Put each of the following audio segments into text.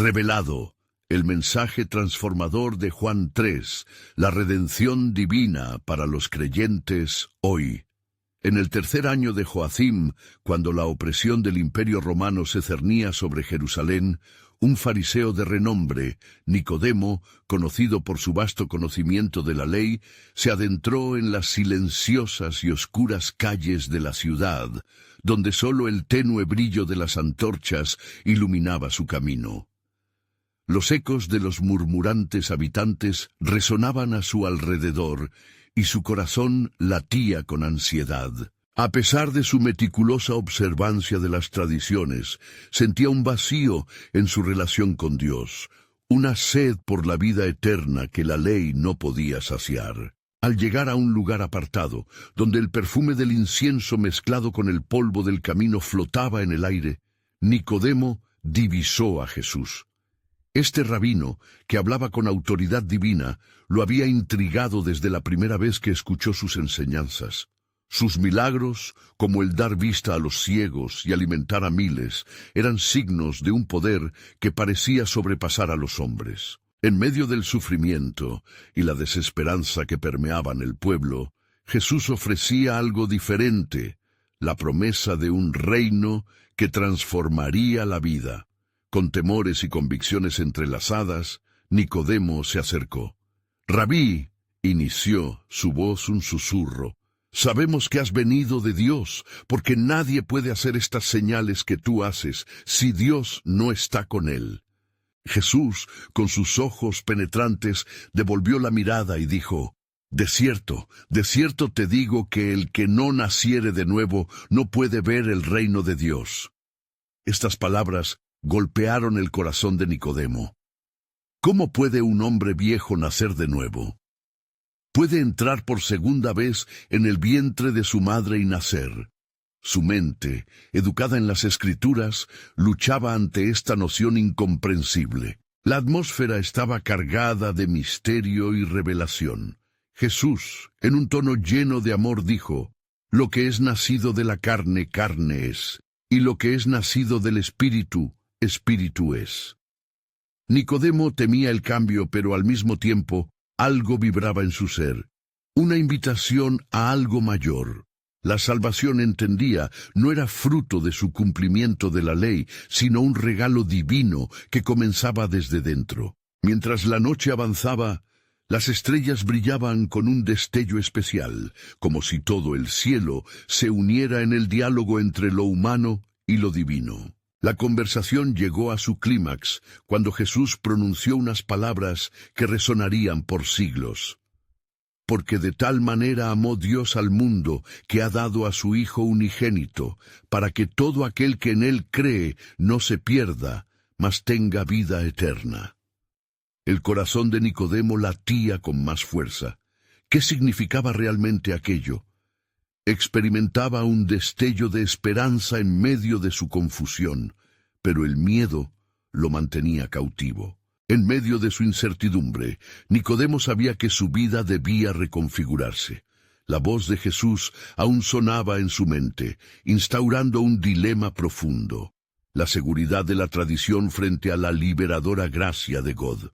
Revelado, el mensaje transformador de Juan 3, la redención divina para los creyentes hoy. En el tercer año de Joacim, cuando la opresión del Imperio Romano se cernía sobre Jerusalén, un fariseo de renombre, Nicodemo, conocido por su vasto conocimiento de la ley, se adentró en las silenciosas y oscuras calles de la ciudad, donde sólo el tenue brillo de las antorchas iluminaba su camino. Los ecos de los murmurantes habitantes resonaban a su alrededor, y su corazón latía con ansiedad. A pesar de su meticulosa observancia de las tradiciones, sentía un vacío en su relación con Dios, una sed por la vida eterna que la ley no podía saciar. Al llegar a un lugar apartado, donde el perfume del incienso mezclado con el polvo del camino flotaba en el aire, Nicodemo divisó a Jesús. Este rabino, que hablaba con autoridad divina, lo había intrigado desde la primera vez que escuchó sus enseñanzas. Sus milagros, como el dar vista a los ciegos y alimentar a miles, eran signos de un poder que parecía sobrepasar a los hombres. En medio del sufrimiento y la desesperanza que permeaban el pueblo, Jesús ofrecía algo diferente, la promesa de un reino que transformaría la vida. Con temores y convicciones entrelazadas, Nicodemo se acercó. «Rabí», inició, su voz un susurro, «sabemos que has venido de Dios, porque nadie puede hacer estas señales que tú haces si Dios no está con él». Jesús, con sus ojos penetrantes, devolvió la mirada y dijo, de cierto te digo que el que no naciere de nuevo no puede ver el reino de Dios». Estas palabras golpearon el corazón de Nicodemo. ¿Cómo puede un hombre viejo nacer de nuevo? Puede entrar por segunda vez en el vientre de su madre y nacer. Su mente, educada en las Escrituras, luchaba ante esta noción incomprensible. La atmósfera estaba cargada de misterio y revelación. Jesús, en un tono lleno de amor, dijo, «Lo que es nacido de la carne, carne es, y lo que es nacido del Espíritu, Espíritu es». Nicodemo temía el cambio, pero al mismo tiempo algo vibraba en su ser, una invitación a algo mayor. La salvación, entendía, no era fruto de su cumplimiento de la ley, sino un regalo divino que comenzaba desde dentro. Mientras la noche avanzaba, las estrellas brillaban con un destello especial, como si todo el cielo se uniera en el diálogo entre lo humano y lo divino. La conversación llegó a su clímax cuando Jesús pronunció unas palabras que resonarían por siglos. Porque de tal manera amó Dios al mundo que ha dado a su Hijo unigénito, para que todo aquel que en él cree no se pierda, mas tenga vida eterna. El corazón de Nicodemo latía con más fuerza. ¿Qué significaba realmente aquello? Experimentaba un destello de esperanza en medio de su confusión, pero el miedo lo mantenía cautivo. En medio de su incertidumbre, Nicodemo sabía que su vida debía reconfigurarse. La voz de Jesús aún sonaba en su mente, instaurando un dilema profundo. La seguridad de la tradición frente a la liberadora gracia de God.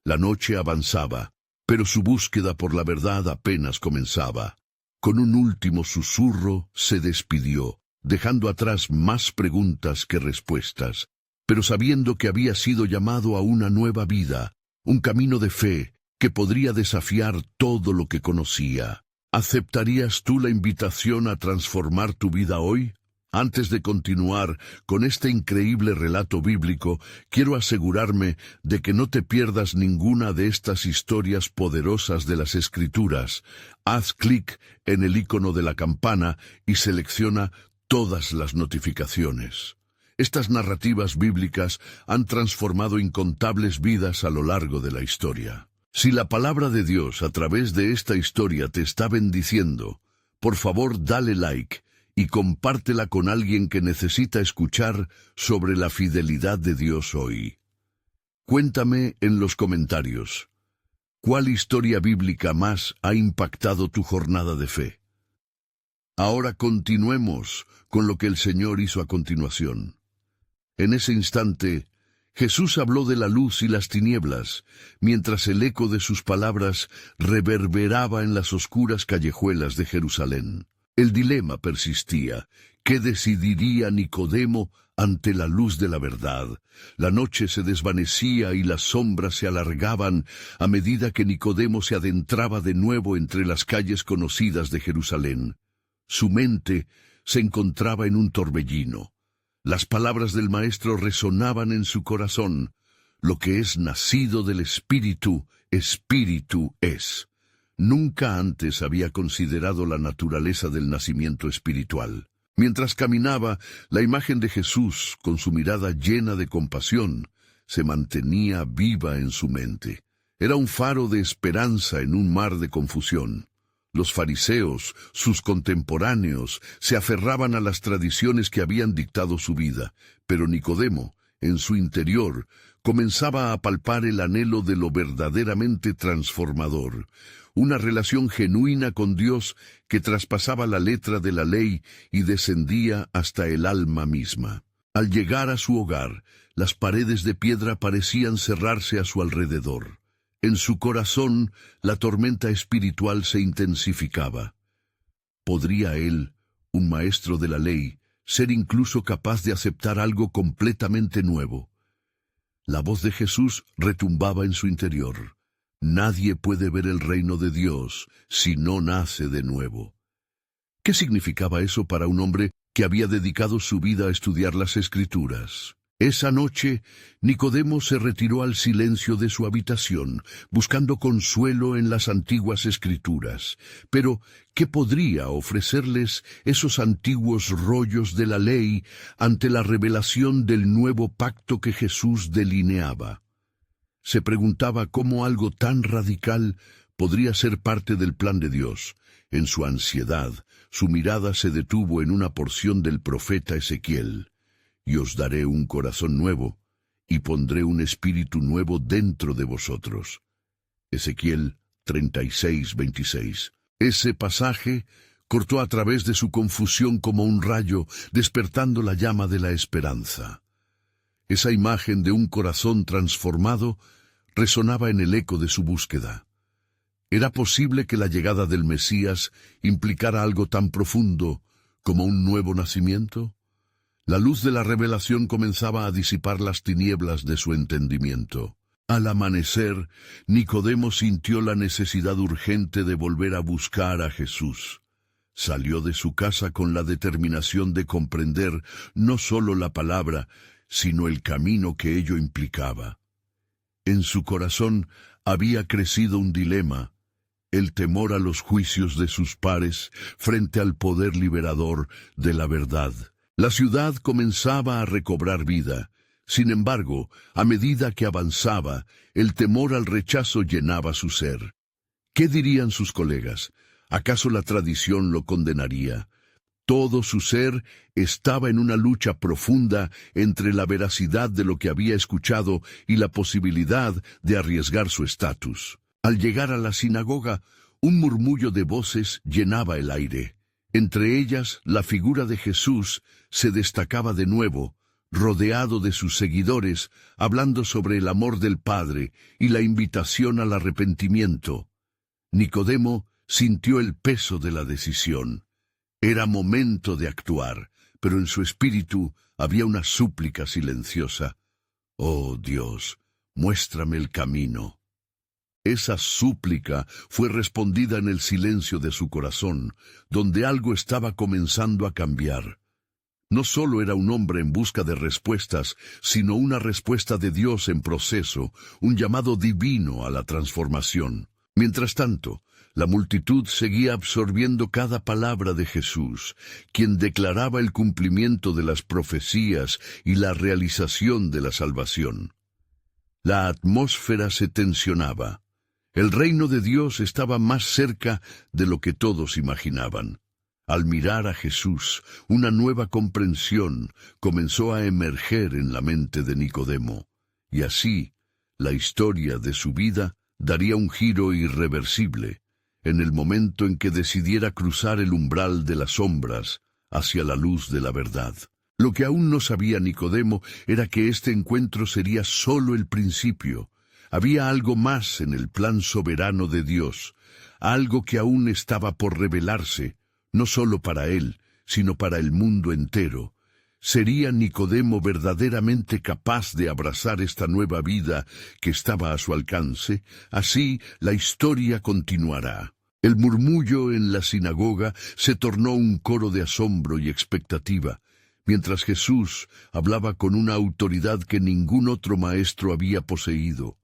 La noche avanzaba, pero su búsqueda por la verdad apenas comenzaba. Con un último susurro se despidió, dejando atrás más preguntas que respuestas, pero sabiendo que había sido llamado a una nueva vida, un camino de fe que podría desafiar todo lo que conocía. ¿Aceptarías tú la invitación a transformar tu vida hoy? Antes de continuar con este increíble relato bíblico, quiero asegurarme de que no te pierdas ninguna de estas historias poderosas de las Escrituras. Haz clic en el icono de la campana y selecciona todas las notificaciones. Estas narrativas bíblicas han transformado incontables vidas a lo largo de la historia. Si la palabra de Dios a través de esta historia te está bendiciendo, por favor dale like y compártela con alguien que necesita escuchar sobre la fidelidad de Dios hoy. Cuéntame en los comentarios, ¿cuál historia bíblica más ha impactado tu jornada de fe? Ahora continuemos con lo que el Señor hizo a continuación. En ese instante, Jesús habló de la luz y las tinieblas, mientras el eco de sus palabras reverberaba en las oscuras callejuelas de Jerusalén. El dilema persistía. ¿Qué decidiría Nicodemo ante la luz de la verdad? La noche se desvanecía y las sombras se alargaban a medida que Nicodemo se adentraba de nuevo entre las calles conocidas de Jerusalén. Su mente se encontraba en un torbellino. Las palabras del Maestro resonaban en su corazón. Lo que es nacido del Espíritu, Espíritu es. Nunca antes había considerado la naturaleza del nacimiento espiritual. Mientras caminaba, la imagen de Jesús, con su mirada llena de compasión, se mantenía viva en su mente. Era un faro de esperanza en un mar de confusión. Los fariseos, sus contemporáneos, se aferraban a las tradiciones que habían dictado su vida, pero Nicodemo, en su interior, comenzaba a palpar el anhelo de lo verdaderamente transformador, una relación genuina con Dios que traspasaba la letra de la ley y descendía hasta el alma misma. Al llegar a su hogar, las paredes de piedra parecían cerrarse a su alrededor. En su corazón, la tormenta espiritual se intensificaba. ¿Podría él, un maestro de la ley, ser incluso capaz de aceptar algo completamente nuevo? La voz de Jesús retumbaba en su interior. Nadie puede ver el reino de Dios si no nace de nuevo. ¿Qué significaba eso para un hombre que había dedicado su vida a estudiar las Escrituras? Esa noche, Nicodemo se retiró al silencio de su habitación, buscando consuelo en las antiguas Escrituras. Pero, ¿qué podría ofrecerles esos antiguos rollos de la ley ante la revelación del nuevo pacto que Jesús delineaba? Se preguntaba cómo algo tan radical podría ser parte del plan de Dios. En su ansiedad, su mirada se detuvo en una porción del profeta Ezequiel. Y os daré un corazón nuevo, y pondré un espíritu nuevo dentro de vosotros. Ezequiel 36:26. Ese pasaje cortó a través de su confusión como un rayo, despertando la llama de la esperanza. Esa imagen de un corazón transformado resonaba en el eco de su búsqueda. ¿Era posible que la llegada del Mesías implicara algo tan profundo como un nuevo nacimiento? La luz de la revelación comenzaba a disipar las tinieblas de su entendimiento. Al amanecer, Nicodemo sintió la necesidad urgente de volver a buscar a Jesús. Salió de su casa con la determinación de comprender no solo la palabra, sino el camino que ello implicaba. En su corazón había crecido un dilema, el temor a los juicios de sus pares frente al poder liberador de la verdad. La ciudad comenzaba a recobrar vida. Sin embargo, a medida que avanzaba, el temor al rechazo llenaba su ser. ¿Qué dirían sus colegas? ¿Acaso la tradición lo condenaría? Todo su ser estaba en una lucha profunda entre la veracidad de lo que había escuchado y la posibilidad de arriesgar su estatus. Al llegar a la sinagoga, un murmullo de voces llenaba el aire. Entre ellas, la figura de Jesús se destacaba de nuevo, rodeado de sus seguidores, hablando sobre el amor del Padre y la invitación al arrepentimiento. Nicodemo sintió el peso de la decisión. Era momento de actuar, pero en su espíritu había una súplica silenciosa. «Oh Dios, muéstrame el camino». Esa súplica fue respondida en el silencio de su corazón, donde algo estaba comenzando a cambiar. No solo era un hombre en busca de respuestas, sino una respuesta de Dios en proceso, un llamado divino a la transformación. Mientras tanto, la multitud seguía absorbiendo cada palabra de Jesús, quien declaraba el cumplimiento de las profecías y la realización de la salvación. La atmósfera se tensionaba. El reino de Dios estaba más cerca de lo que todos imaginaban. Al mirar a Jesús, una nueva comprensión comenzó a emerger en la mente de Nicodemo, y así, la historia de su vida daría un giro irreversible, en el momento en que decidiera cruzar el umbral de las sombras hacia la luz de la verdad. Lo que aún no sabía Nicodemo era que este encuentro sería solo el principio. Había algo más en el plan soberano de Dios, algo que aún estaba por revelarse, no solo para él, sino para el mundo entero. ¿Sería Nicodemo verdaderamente capaz de abrazar esta nueva vida que estaba a su alcance? Así, la historia continuará. El murmullo en la sinagoga se tornó un coro de asombro y expectativa, mientras Jesús hablaba con una autoridad que ningún otro maestro había poseído.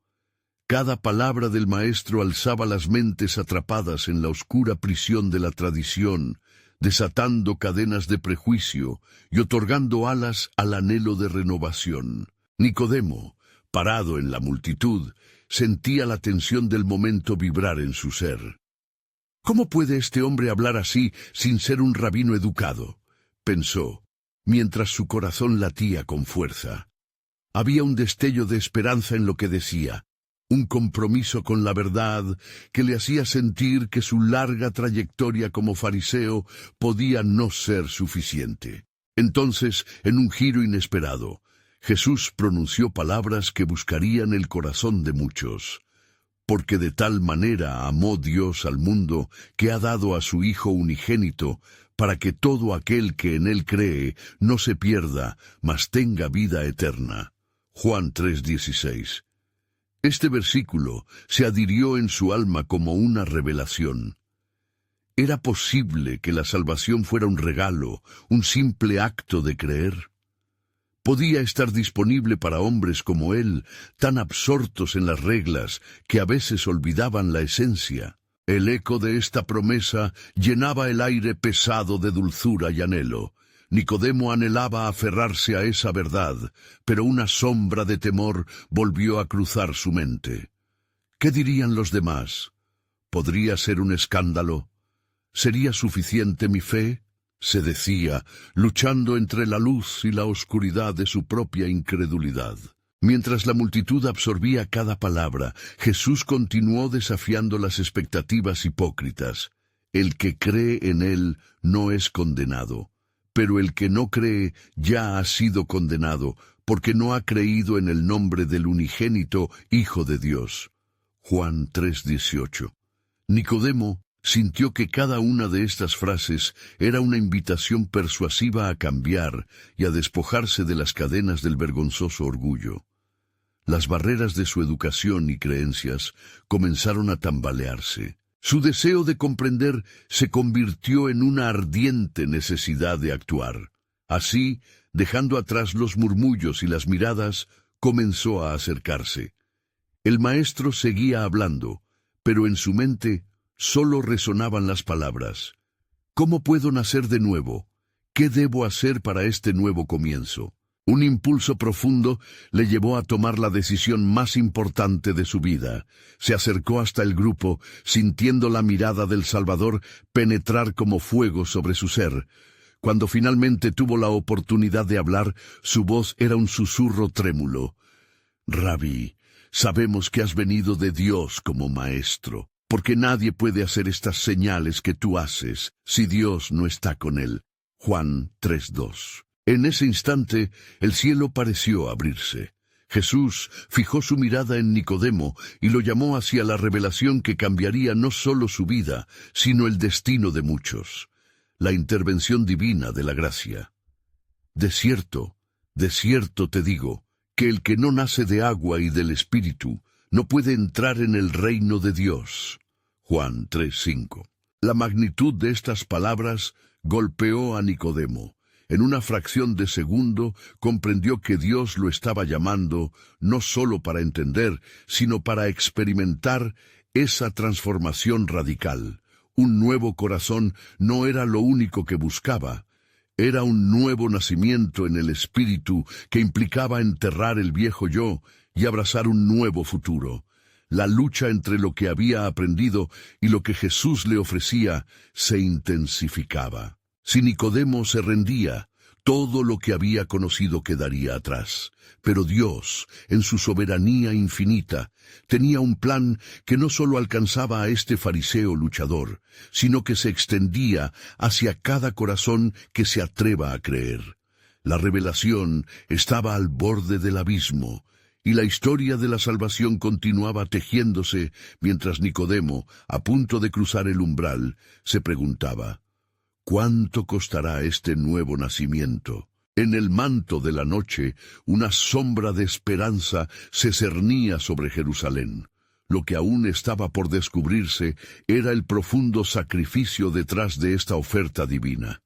Cada palabra del maestro alzaba las mentes atrapadas en la oscura prisión de la tradición, desatando cadenas de prejuicio y otorgando alas al anhelo de renovación. Nicodemo, parado en la multitud, sentía la tensión del momento vibrar en su ser. ¿Cómo puede este hombre hablar así sin ser un rabino educado?, pensó, mientras su corazón latía con fuerza. Había un destello de esperanza en lo que decía, un compromiso con la verdad que le hacía sentir que su larga trayectoria como fariseo podía no ser suficiente. Entonces, en un giro inesperado, Jesús pronunció palabras que buscarían el corazón de muchos. Porque de tal manera amó Dios al mundo que ha dado a su Hijo unigénito, para que todo aquel que en él cree no se pierda, mas tenga vida eterna. Juan 3:16. Este versículo se adhirió en su alma como una revelación. ¿Era posible que la salvación fuera un regalo, un simple acto de creer? Podía estar disponible para hombres como él, tan absortos en las reglas que a veces olvidaban la esencia. El eco de esta promesa llenaba el aire pesado de dulzura y anhelo. Nicodemo anhelaba aferrarse a esa verdad, pero una sombra de temor volvió a cruzar su mente. ¿Qué dirían los demás? ¿Podría ser un escándalo? ¿Sería suficiente mi fe?, se decía, luchando entre la luz y la oscuridad de su propia incredulidad. Mientras la multitud absorbía cada palabra, Jesús continuó desafiando las expectativas hipócritas. El que cree en él no es condenado, pero el que no cree ya ha sido condenado, porque no ha creído en el nombre del unigénito Hijo de Dios. Juan 3:18. Nicodemo sintió que cada una de estas frases era una invitación persuasiva a cambiar y a despojarse de las cadenas del vergonzoso orgullo. Las barreras de su educación y creencias comenzaron a tambalearse. Su deseo de comprender se convirtió en una ardiente necesidad de actuar. Así, dejando atrás los murmullos y las miradas, comenzó a acercarse. El maestro seguía hablando, pero en su mente solo resonaban las palabras. ¿Cómo puedo nacer de nuevo? ¿Qué debo hacer para este nuevo comienzo? Un impulso profundo le llevó a tomar la decisión más importante de su vida. Se acercó hasta el grupo, sintiendo la mirada del Salvador penetrar como fuego sobre su ser. Cuando finalmente tuvo la oportunidad de hablar, su voz era un susurro trémulo. «Rabí, sabemos que has venido de Dios como maestro, porque nadie puede hacer estas señales que tú haces si Dios no está con él». Juan 3:2. En ese instante, el cielo pareció abrirse. Jesús fijó su mirada en Nicodemo y lo llamó hacia la revelación que cambiaría no solo su vida, sino el destino de muchos. La intervención divina de la gracia. De cierto te digo, que el que no nace de agua y del Espíritu no puede entrar en el reino de Dios. Juan 3:5. La magnitud de estas palabras golpeó a Nicodemo. En una fracción de segundo comprendió que Dios lo estaba llamando no solo para entender, sino para experimentar esa transformación radical. Un nuevo corazón no era lo único que buscaba. Era un nuevo nacimiento en el espíritu que implicaba enterrar el viejo yo y abrazar un nuevo futuro. La lucha entre lo que había aprendido y lo que Jesús le ofrecía se intensificaba. Si Nicodemo se rendía, todo lo que había conocido quedaría atrás. Pero Dios, en su soberanía infinita, tenía un plan que no solo alcanzaba a este fariseo luchador, sino que se extendía hacia cada corazón que se atreva a creer. La revelación estaba al borde del abismo, y la historia de la salvación continuaba tejiéndose mientras Nicodemo, a punto de cruzar el umbral, se preguntaba: ¿cuánto costará este nuevo nacimiento? En el manto de la noche, una sombra de esperanza se cernía sobre Jerusalén. Lo que aún estaba por descubrirse era el profundo sacrificio detrás de esta oferta divina.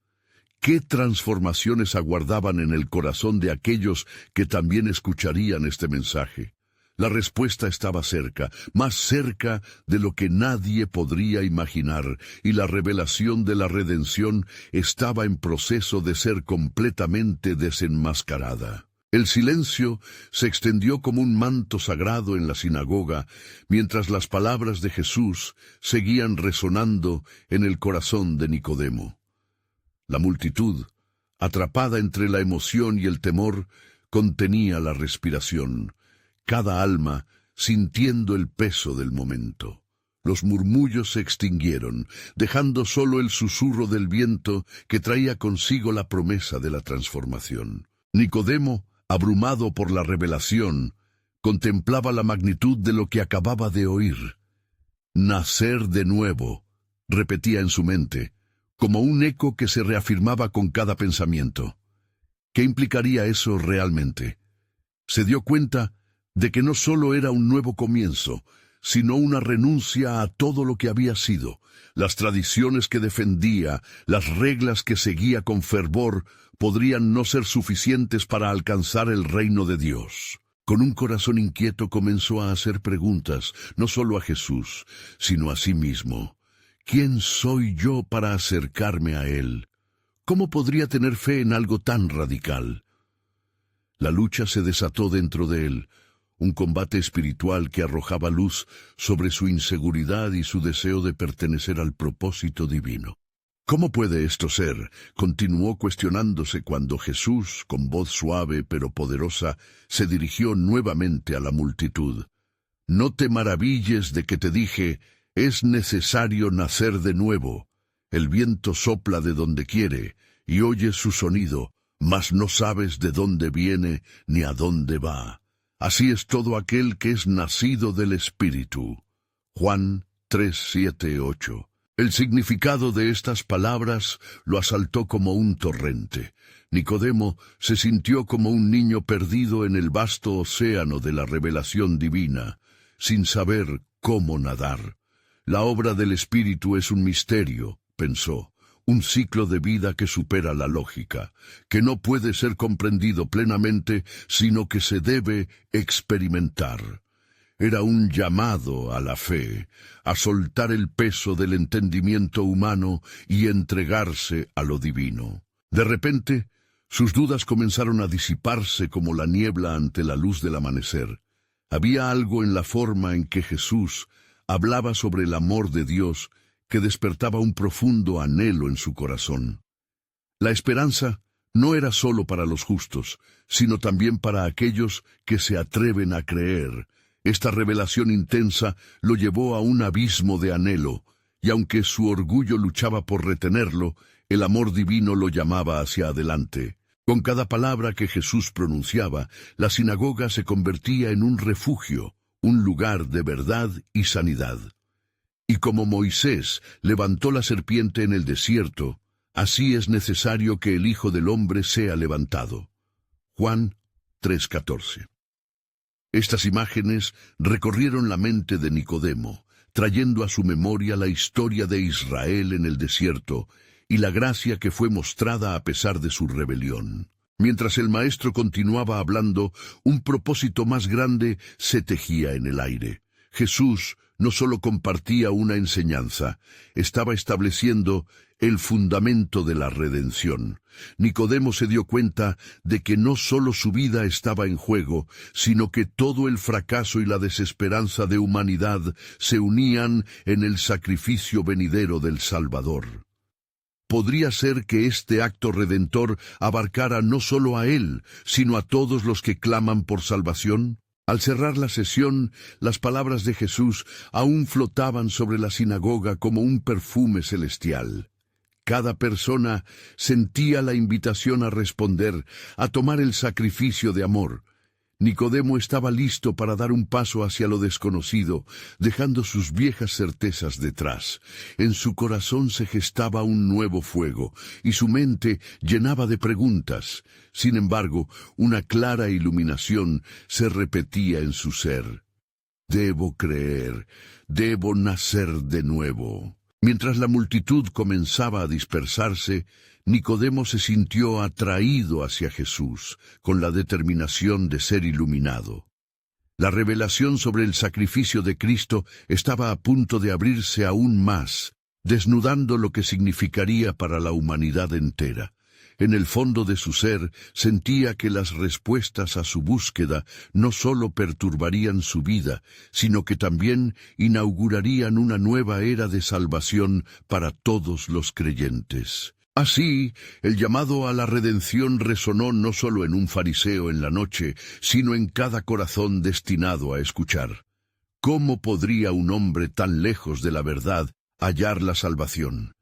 ¿Qué transformaciones aguardaban en el corazón de aquellos que también escucharían este mensaje? La respuesta estaba cerca, más cerca de lo que nadie podría imaginar, y la revelación de la redención estaba en proceso de ser completamente desenmascarada. El silencio se extendió como un manto sagrado en la sinagoga, mientras las palabras de Jesús seguían resonando en el corazón de Nicodemo. La multitud, atrapada entre la emoción y el temor, contenía la respiración, cada alma sintiendo el peso del momento. Los murmullos se extinguieron, dejando solo el susurro del viento que traía consigo la promesa de la transformación. Nicodemo, abrumado por la revelación, contemplaba la magnitud de lo que acababa de oír. «Nacer de nuevo», repetía en su mente, como un eco que se reafirmaba con cada pensamiento. ¿Qué implicaría eso realmente? Se dio cuenta de que no solo era un nuevo comienzo, sino una renuncia a todo lo que había sido. Las tradiciones que defendía, las reglas que seguía con fervor, podrían no ser suficientes para alcanzar el reino de Dios. Con un corazón inquieto comenzó a hacer preguntas, no solo a Jesús, sino a sí mismo. ¿Quién soy yo para acercarme a Él? ¿Cómo podría tener fe en algo tan radical? La lucha se desató dentro de él, un combate espiritual que arrojaba luz sobre su inseguridad y su deseo de pertenecer al propósito divino. ¿Cómo puede esto ser?, continuó cuestionándose cuando Jesús, con voz suave pero poderosa, se dirigió nuevamente a la multitud. «No te maravilles de que te dije, es necesario nacer de nuevo. El viento sopla de donde quiere, y oyes su sonido, mas no sabes de dónde viene ni a dónde va. Así es todo aquel que es nacido del Espíritu». Juan 3:7-8. El significado de estas palabras lo asaltó como un torrente. Nicodemo se sintió como un niño perdido en el vasto océano de la revelación divina, sin saber cómo nadar. La obra del Espíritu es un misterio, pensó, un ciclo de vida que supera la lógica, que no puede ser comprendido plenamente, sino que se debe experimentar. Era un llamado a la fe, a soltar el peso del entendimiento humano y entregarse a lo divino. De repente, sus dudas comenzaron a disiparse como la niebla ante la luz del amanecer. Había algo en la forma en que Jesús hablaba sobre el amor de Dios que despertaba un profundo anhelo en su corazón. La esperanza no era solo para los justos, sino también para aquellos que se atreven a creer. Esta revelación intensa lo llevó a un abismo de anhelo, y aunque su orgullo luchaba por retenerlo, el amor divino lo llamaba hacia adelante. Con cada palabra que Jesús pronunciaba, la sinagoga se convertía en un refugio, un lugar de verdad y sanidad. Y como Moisés levantó la serpiente en el desierto, así es necesario que el Hijo del Hombre sea levantado. Juan 3:14. Estas imágenes recorrieron la mente de Nicodemo, trayendo a su memoria la historia de Israel en el desierto y la gracia que fue mostrada a pesar de su rebelión. Mientras el maestro continuaba hablando, un propósito más grande se tejía en el aire. Jesús no solo compartía una enseñanza, estaba estableciendo el fundamento de la redención. Nicodemo se dio cuenta de que no solo su vida estaba en juego, sino que todo el fracaso y la desesperanza de humanidad se unían en el sacrificio venidero del Salvador. ¿Podría ser que este acto redentor abarcara no solo a él, sino a todos los que claman por salvación? Al cerrar la sesión, las palabras de Jesús aún flotaban sobre la sinagoga como un perfume celestial. cada persona sentía la invitación a responder, a tomar el sacrificio de amor. Nicodemo estaba listo para dar un paso hacia lo desconocido, dejando sus viejas certezas detrás. En su corazón se gestaba un nuevo fuego, y su mente llenaba de preguntas. Sin embargo, una clara iluminación se repetía en su ser. Debo creer, debo nacer de nuevo. Mientras la multitud comenzaba a dispersarse, Nicodemo se sintió atraído hacia Jesús, con la determinación de ser iluminado. La revelación sobre el sacrificio de Cristo estaba a punto de abrirse aún más, desnudando lo que significaría para la humanidad entera. En el fondo de su ser sentía que las respuestas a su búsqueda no solo perturbarían su vida, sino que también inaugurarían una nueva era de salvación para todos los creyentes. Así, el llamado a la redención resonó no solo en un fariseo en la noche, sino en cada corazón destinado a escuchar. ¿Cómo podría un hombre tan lejos de la verdad hallar la salvación?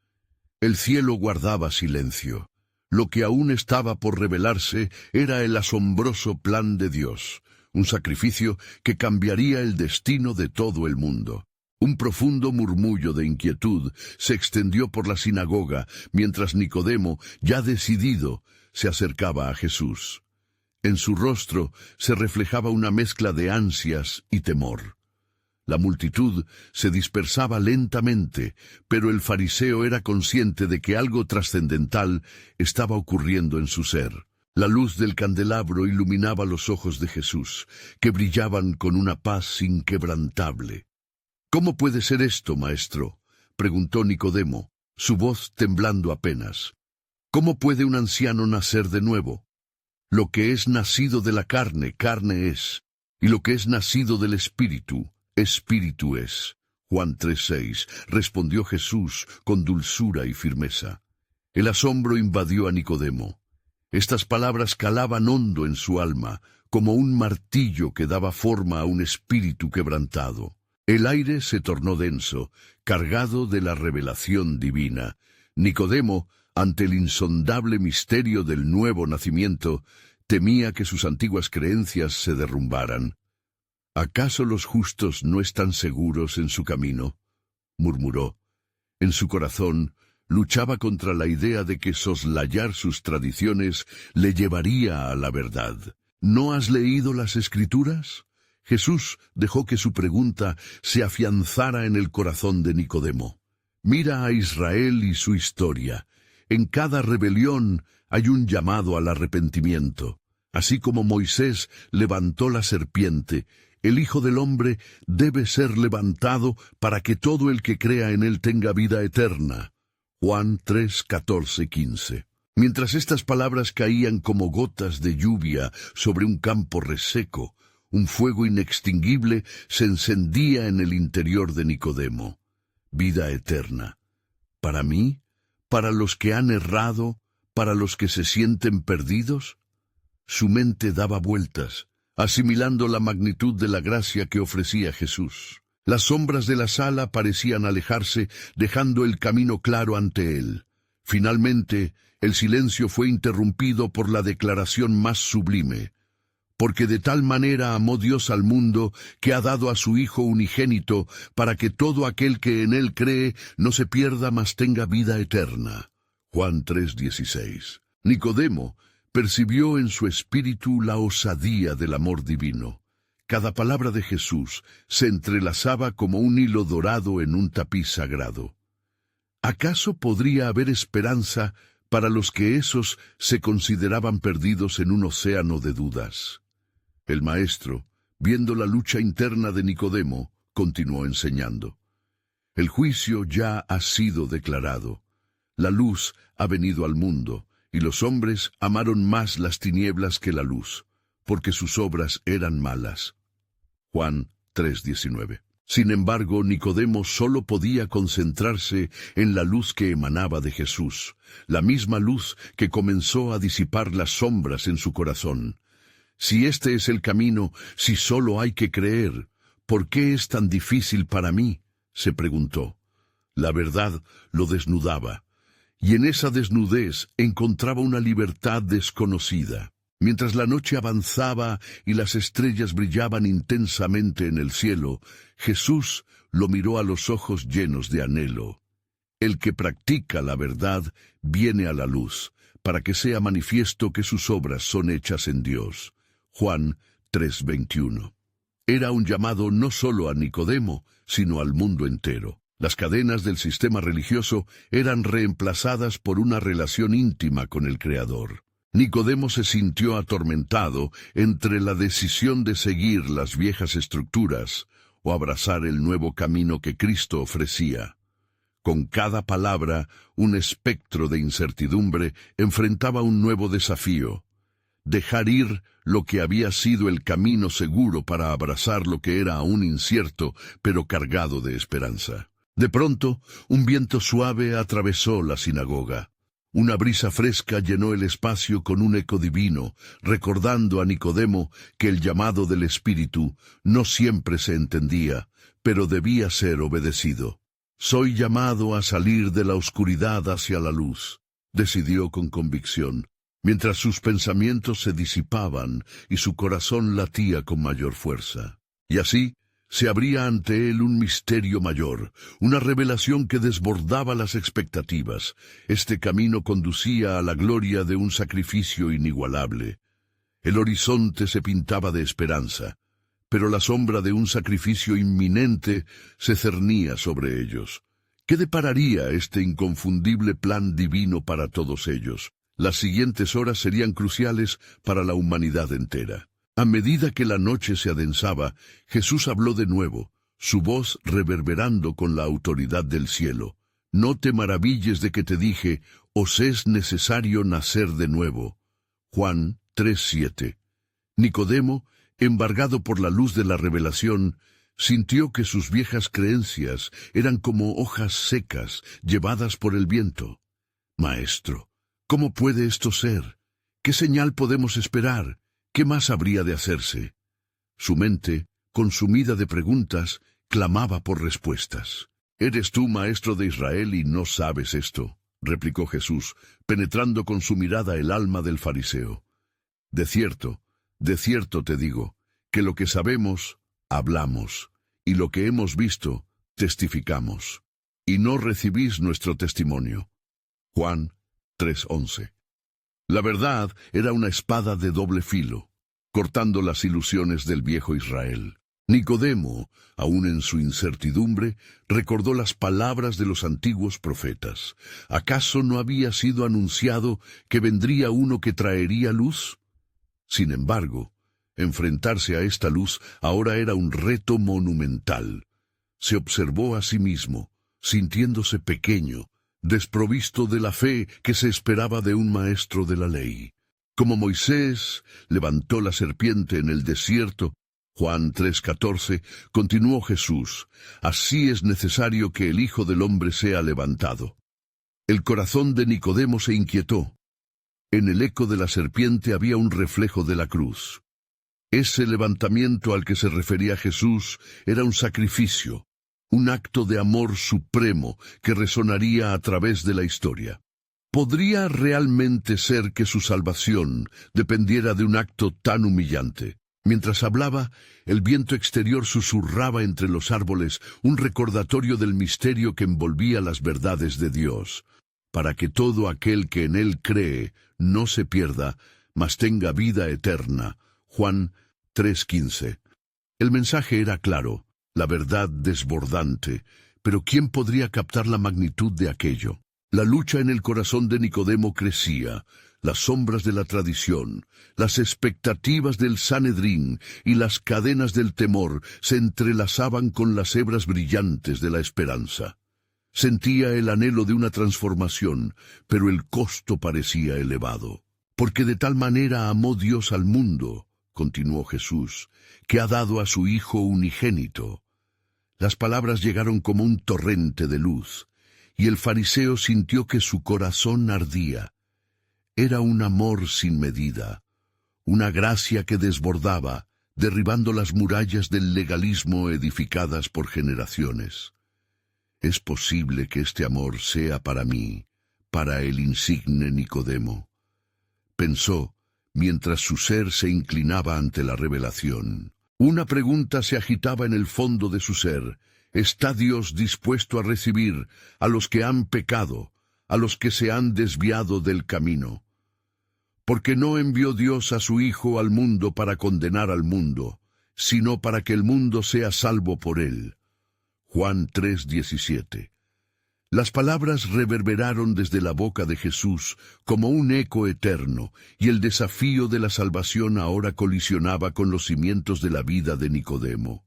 El cielo guardaba silencio. Lo que aún estaba por revelarse era el asombroso plan de Dios, un sacrificio que cambiaría el destino de todo el mundo. Un profundo murmullo de inquietud se extendió por la sinagoga mientras Nicodemo, ya decidido, se acercaba a Jesús. En su rostro se reflejaba una mezcla de ansias y temor. La multitud se dispersaba lentamente, pero el fariseo era consciente de que algo trascendental estaba ocurriendo en su ser. La luz del candelabro iluminaba los ojos de Jesús, que brillaban con una paz inquebrantable. «¿Cómo puede ser esto, maestro?», preguntó Nicodemo, su voz temblando apenas. «¿Cómo puede un anciano nacer de nuevo? Lo que es nacido de la carne, carne es, y lo que es nacido del Espíritu, Espíritu es». Juan 3:6, respondió Jesús con dulzura y firmeza. El asombro invadió a Nicodemo. Estas palabras calaban hondo en su alma, como un martillo que daba forma a un espíritu quebrantado. El aire se tornó denso, cargado de la revelación divina. Nicodemo, ante el insondable misterio del nuevo nacimiento, temía que sus antiguas creencias se derrumbaran. «¿Acaso los justos no están seguros en su camino?», murmuró. En su corazón luchaba contra la idea de que soslayar sus tradiciones le llevaría a la verdad. «¿No has leído las Escrituras?». Jesús dejó que su pregunta se afianzara en el corazón de Nicodemo. Mira a Israel y su historia. En cada rebelión hay un llamado al arrepentimiento. Así como Moisés levantó la serpiente, el Hijo del Hombre debe ser levantado para que todo el que crea en él tenga vida eterna. Juan 3:14-15. Mientras estas palabras caían como gotas de lluvia sobre un campo reseco, un fuego inextinguible se encendía en el interior de Nicodemo. Vida eterna. ¿Para mí? ¿Para los que han errado? ¿Para los que se sienten perdidos? Su mente daba vueltas, asimilando la magnitud de la gracia que ofrecía Jesús. Las sombras de la sala parecían alejarse, dejando el camino claro ante él. Finalmente, el silencio fue interrumpido por la declaración más sublime. Porque de tal manera amó Dios al mundo, que ha dado a su Hijo unigénito, para que todo aquel que en él cree no se pierda, mas tenga vida eterna. Juan 3:16. Nicodemo percibió en su espíritu la osadía del amor divino. Cada palabra de Jesús se entrelazaba como un hilo dorado en un tapiz sagrado. ¿Acaso podría haber esperanza para los que esos se consideraban perdidos en un océano de dudas? El maestro, viendo la lucha interna de Nicodemo, continuó enseñando. El juicio ya ha sido declarado. La luz ha venido al mundo, y los hombres amaron más las tinieblas que la luz, porque sus obras eran malas. Juan 3:19. Sin embargo, Nicodemo solo podía concentrarse en la luz que emanaba de Jesús, la misma luz que comenzó a disipar las sombras en su corazón. Si este es el camino, si solo hay que creer, ¿por qué es tan difícil para mí?, se preguntó. La verdad lo desnudaba, y en esa desnudez encontraba una libertad desconocida. Mientras la noche avanzaba y las estrellas brillaban intensamente en el cielo, Jesús lo miró a los ojos llenos de anhelo. El que practica la verdad viene a la luz, para que sea manifiesto que sus obras son hechas en Dios. Juan 3:21. Era un llamado no solo a Nicodemo, sino al mundo entero. Las cadenas del sistema religioso eran reemplazadas por una relación íntima con el Creador. Nicodemo se sintió atormentado entre la decisión de seguir las viejas estructuras o abrazar el nuevo camino que Cristo ofrecía. Con cada palabra, un espectro de incertidumbre enfrentaba un nuevo desafío: dejar ir lo que había sido el camino seguro para abrazar lo que era aún incierto, pero cargado de esperanza. De pronto, un viento suave atravesó la sinagoga. Una brisa fresca llenó el espacio con un eco divino, recordando a Nicodemo que el llamado del Espíritu no siempre se entendía, pero debía ser obedecido. «Soy llamado a salir de la oscuridad hacia la luz», decidió con convicción, mientras sus pensamientos se disipaban y su corazón latía con mayor fuerza. Y así, se abría ante él un misterio mayor, una revelación que desbordaba las expectativas. Este camino conducía a la gloria de un sacrificio inigualable. El horizonte se pintaba de esperanza, pero la sombra de un sacrificio inminente se cernía sobre ellos. ¿Qué depararía este inconfundible plan divino para todos ellos? Las siguientes horas serían cruciales para la humanidad entera. A medida que la noche se adensaba, Jesús habló de nuevo, su voz reverberando con la autoridad del cielo. «No te maravilles de que te dije, os es necesario nacer de nuevo». Juan 3:7. Nicodemo, embargado por la luz de la revelación, sintió que sus viejas creencias eran como hojas secas llevadas por el viento. «Maestro, ¿cómo puede esto ser? ¿Qué señal podemos esperar? ¿Qué más habría de hacerse?». Su mente, consumida de preguntas, clamaba por respuestas. «¿Eres tú maestro de Israel y no sabes esto?», replicó Jesús, penetrando con su mirada el alma del fariseo. De cierto te digo, que lo que sabemos, hablamos, y lo que hemos visto, testificamos, y no recibís nuestro testimonio». Juan 3:11. La verdad era una espada de doble filo, cortando las ilusiones del viejo Israel. Nicodemo, aun en su incertidumbre, recordó las palabras de los antiguos profetas. ¿Acaso no había sido anunciado que vendría uno que traería luz? Sin embargo, enfrentarse a esta luz ahora era un reto monumental. Se observó a sí mismo, sintiéndose pequeño, desprovisto de la fe que se esperaba de un maestro de la ley. Como Moisés levantó la serpiente en el desierto, Juan 3:14, continuó Jesús, así es necesario que el Hijo del Hombre sea levantado. El corazón de Nicodemo se inquietó. En el eco de la serpiente había un reflejo de la cruz. Ese levantamiento al que se refería Jesús era un sacrificio, un acto de amor supremo que resonaría a través de la historia. ¿Podría realmente ser que su salvación dependiera de un acto tan humillante? Mientras hablaba, el viento exterior susurraba entre los árboles un recordatorio del misterio que envolvía las verdades de Dios, para que todo aquel que en Él cree no se pierda, mas tenga vida eterna. Juan 3:15. El mensaje era claro, la verdad desbordante, pero ¿quién podría captar la magnitud de aquello? La lucha en el corazón de Nicodemo crecía, las sombras de la tradición, las expectativas del Sanedrín y las cadenas del temor se entrelazaban con las hebras brillantes de la esperanza. Sentía el anhelo de una transformación, pero el costo parecía elevado. Porque de tal manera amó Dios al mundo, continuó Jesús, que ha dado a su Hijo unigénito. Las palabras llegaron como un torrente de luz, y el fariseo sintió que su corazón ardía. Era un amor sin medida, una gracia que desbordaba, derribando las murallas del legalismo edificadas por generaciones. ¿Es posible que este amor sea para mí, para el insigne Nicodemo. Pensó, mientras su ser se inclinaba ante la revelación. Una pregunta se agitaba en el fondo de su ser. ¿Está Dios dispuesto a recibir a los que han pecado, a los que se han desviado del camino? Porque no envió Dios a su Hijo al mundo para condenar al mundo, sino para que el mundo sea salvo por él. Juan 3:17. Las palabras reverberaron desde la boca de Jesús como un eco eterno, y el desafío de la salvación ahora colisionaba con los cimientos de la vida de Nicodemo.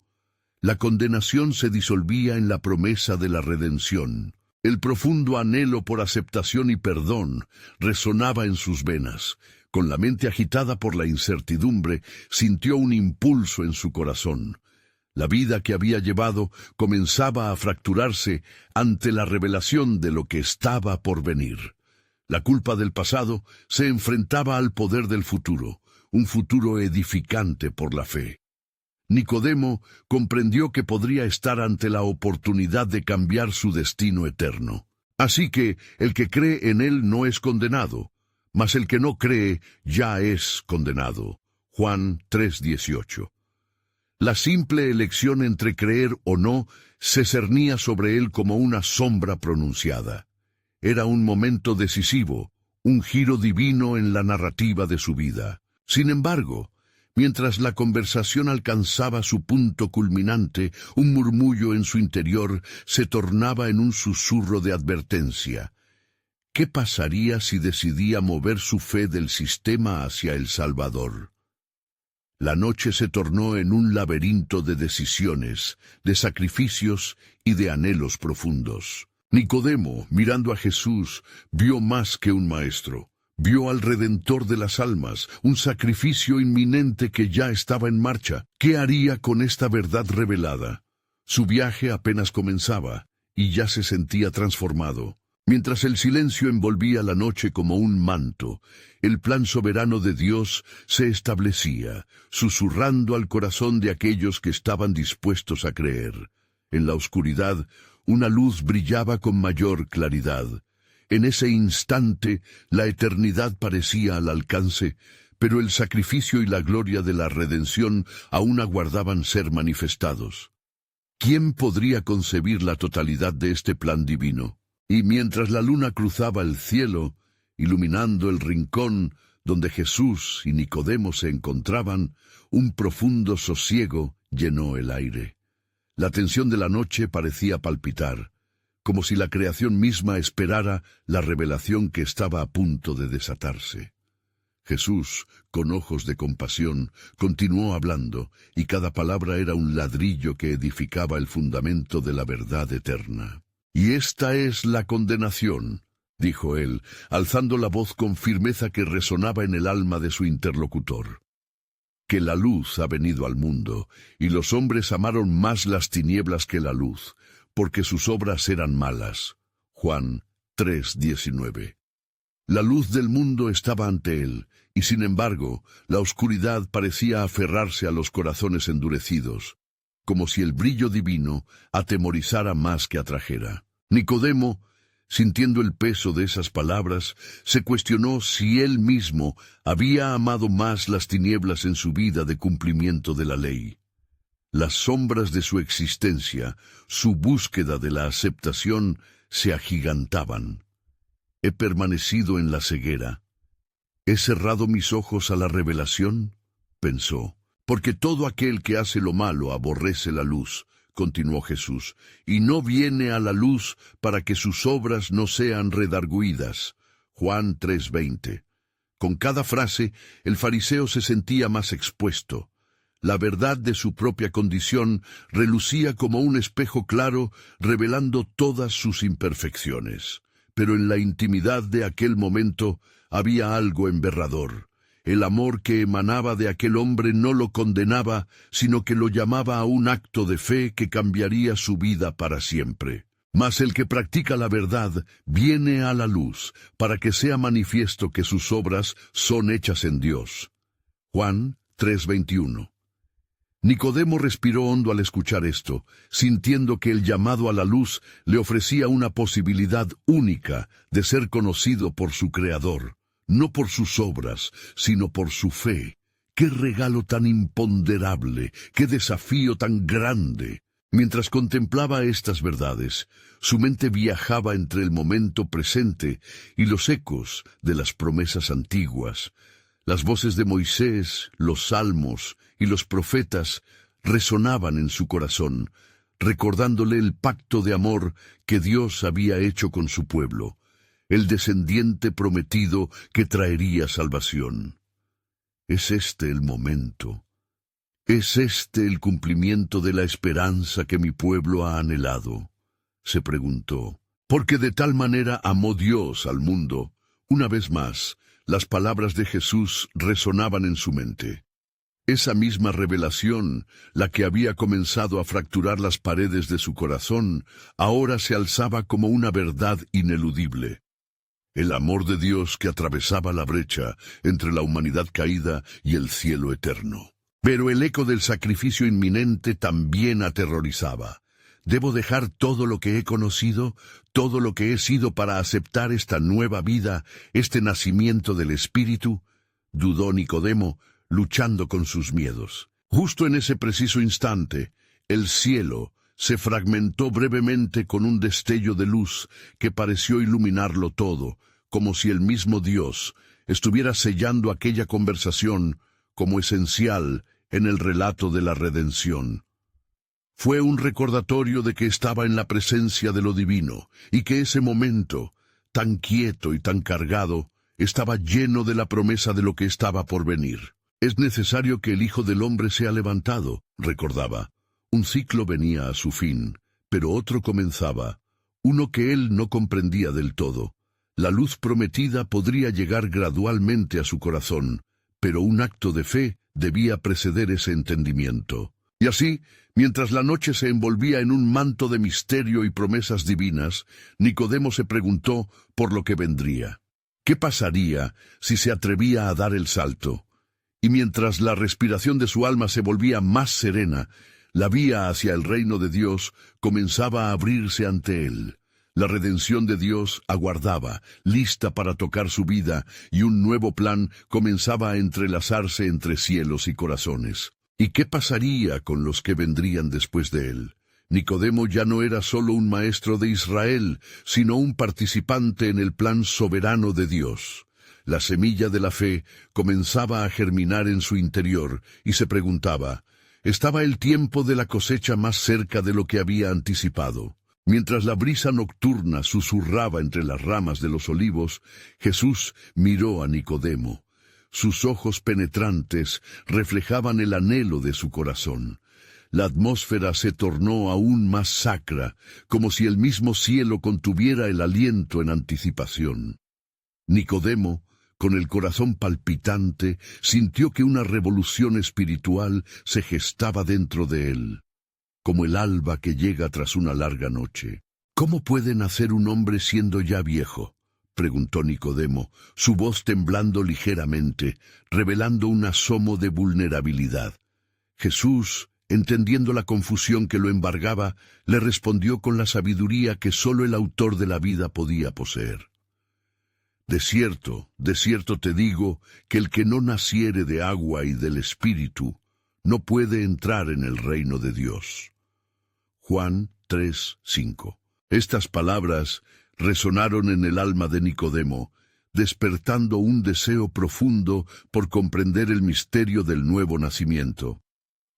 La condenación se disolvía en la promesa de la redención. El profundo anhelo por aceptación y perdón resonaba en sus venas. Con la mente agitada por la incertidumbre, sintió un impulso en su corazón. La vida que había llevado comenzaba a fracturarse ante la revelación de lo que estaba por venir. La culpa del pasado se enfrentaba al poder del futuro, un futuro edificante por la fe. Nicodemo comprendió que podría estar ante la oportunidad de cambiar su destino eterno. Así que el que cree en él no es condenado, mas el que no cree ya es condenado. Juan 3:18. La simple elección entre creer o no se cernía sobre él como una sombra pronunciada. Era un momento decisivo, un giro divino en la narrativa de su vida. Sin embargo, mientras la conversación alcanzaba su punto culminante, un murmullo en su interior se tornaba en un susurro de advertencia. ¿Qué pasaría si decidía mover su fe del sistema hacia el Salvador? La noche se tornó en un laberinto de decisiones, de sacrificios y de anhelos profundos. Nicodemo, mirando a Jesús, vio más que un maestro. Vio al Redentor de las almas, un sacrificio inminente que ya estaba en marcha. ¿Qué haría con esta verdad revelada? Su viaje apenas comenzaba, y ya se sentía transformado. Mientras el silencio envolvía la noche como un manto, el plan soberano de Dios se establecía, susurrando al corazón de aquellos que estaban dispuestos a creer. En la oscuridad, una luz brillaba con mayor claridad. En ese instante, la eternidad parecía al alcance, pero el sacrificio y la gloria de la redención aún aguardaban ser manifestados. ¿Quién podría concebir la totalidad de este plan divino? Y mientras la luna cruzaba el cielo, iluminando el rincón donde Jesús y Nicodemo se encontraban, un profundo sosiego llenó el aire. La tensión de la noche parecía palpitar, como si la creación misma esperara la revelación que estaba a punto de desatarse. Jesús, con ojos de compasión, continuó hablando, y cada palabra era un ladrillo que edificaba el fundamento de la verdad eterna. «Y esta es la condenación», dijo él, alzando la voz con firmeza que resonaba en el alma de su interlocutor. «Que la luz ha venido al mundo, y los hombres amaron más las tinieblas que la luz, porque sus obras eran malas». Juan 3:19. La luz del mundo estaba ante él, y sin embargo, la oscuridad parecía aferrarse a los corazones endurecidos, como si el brillo divino atemorizara más que atrajera. Nicodemo, sintiendo el peso de esas palabras, se cuestionó si él mismo había amado más las tinieblas en su vida de cumplimiento de la ley. Las sombras de su existencia, su búsqueda de la aceptación, se agigantaban. ¿He permanecido en la ceguera? ¿He cerrado mis ojos a la revelación?, pensó. Porque todo aquel que hace lo malo aborrece la luz, continuó Jesús, y no viene a la luz para que sus obras no sean redargüidas. Juan 3:20. Con cada frase, el fariseo se sentía más expuesto. La verdad de su propia condición relucía como un espejo claro, revelando todas sus imperfecciones. Pero en la intimidad de aquel momento había algo emberrador. El amor que emanaba de aquel hombre no lo condenaba, sino que lo llamaba a un acto de fe que cambiaría su vida para siempre. Mas el que practica la verdad viene a la luz, para que sea manifiesto que sus obras son hechas en Dios. Juan 3:21. Nicodemo respiró hondo al escuchar esto, sintiendo que el llamado a la luz le ofrecía una posibilidad única de ser conocido por su Creador, no por sus obras, sino por su fe. ¡Qué regalo tan imponderable! ¡Qué desafío tan grande! Mientras contemplaba estas verdades, su mente viajaba entre el momento presente y los ecos de las promesas antiguas. Las voces de Moisés, los salmos y los profetas resonaban en su corazón, recordándole el pacto de amor que Dios había hecho con su pueblo, el descendiente prometido que traería salvación. ¿Es este el momento? ¿Es este el cumplimiento de la esperanza que mi pueblo ha anhelado?, se preguntó. Porque de tal manera amó Dios al mundo. Una vez más, las palabras de Jesús resonaban en su mente. Esa misma revelación, la que había comenzado a fracturar las paredes de su corazón, ahora se alzaba como una verdad ineludible. El amor de Dios que atravesaba la brecha entre la humanidad caída y el cielo eterno. Pero el eco del sacrificio inminente también aterrorizaba. ¿Debo dejar todo lo que he conocido, todo lo que he sido para aceptar esta nueva vida, este nacimiento del Espíritu?, dudó Nicodemo, luchando con sus miedos. Justo en ese preciso instante, el cielo se fragmentó brevemente con un destello de luz que pareció iluminarlo todo, como si el mismo Dios estuviera sellando aquella conversación como esencial en el relato de la redención. Fue un recordatorio de que estaba en la presencia de lo divino, y que ese momento, tan quieto y tan cargado, estaba lleno de la promesa de lo que estaba por venir. Es necesario que el Hijo del Hombre sea levantado, recordaba. Un ciclo venía a su fin, pero otro comenzaba, uno que él no comprendía del todo. La luz prometida podría llegar gradualmente a su corazón, pero un acto de fe debía preceder ese entendimiento. Y así, mientras la noche se envolvía en un manto de misterio y promesas divinas, Nicodemo se preguntó por lo que vendría. ¿Qué pasaría si se atrevía a dar el salto? Y mientras la respiración de su alma se volvía más serena, la vía hacia el reino de Dios comenzaba a abrirse ante él. La redención de Dios aguardaba, lista para tocar su vida, y un nuevo plan comenzaba a entrelazarse entre cielos y corazones. ¿Y qué pasaría con los que vendrían después de él? Nicodemo ya no era solo un maestro de Israel, sino un participante en el plan soberano de Dios. La semilla de la fe comenzaba a germinar en su interior, y se preguntaba, ¿estaba el tiempo de la cosecha más cerca de lo que había anticipado? Mientras la brisa nocturna susurraba entre las ramas de los olivos, Jesús miró a Nicodemo. Sus ojos penetrantes reflejaban el anhelo de su corazón. La atmósfera se tornó aún más sacra, como si el mismo cielo contuviera el aliento en anticipación. Nicodemo, con el corazón palpitante, sintió que una revolución espiritual se gestaba dentro de él, como el alba que llega tras una larga noche. ¿Cómo puede nacer un hombre siendo ya viejo?, preguntó Nicodemo, su voz temblando ligeramente, revelando un asomo de vulnerabilidad. Jesús, entendiendo la confusión que lo embargaba, le respondió con la sabiduría que sólo el autor de la vida podía poseer. De cierto te digo, que el que no naciere de agua y del Espíritu, no puede entrar en el reino de Dios. Juan 3:5. Estas palabras resonaron en el alma de Nicodemo, despertando un deseo profundo por comprender el misterio del nuevo nacimiento.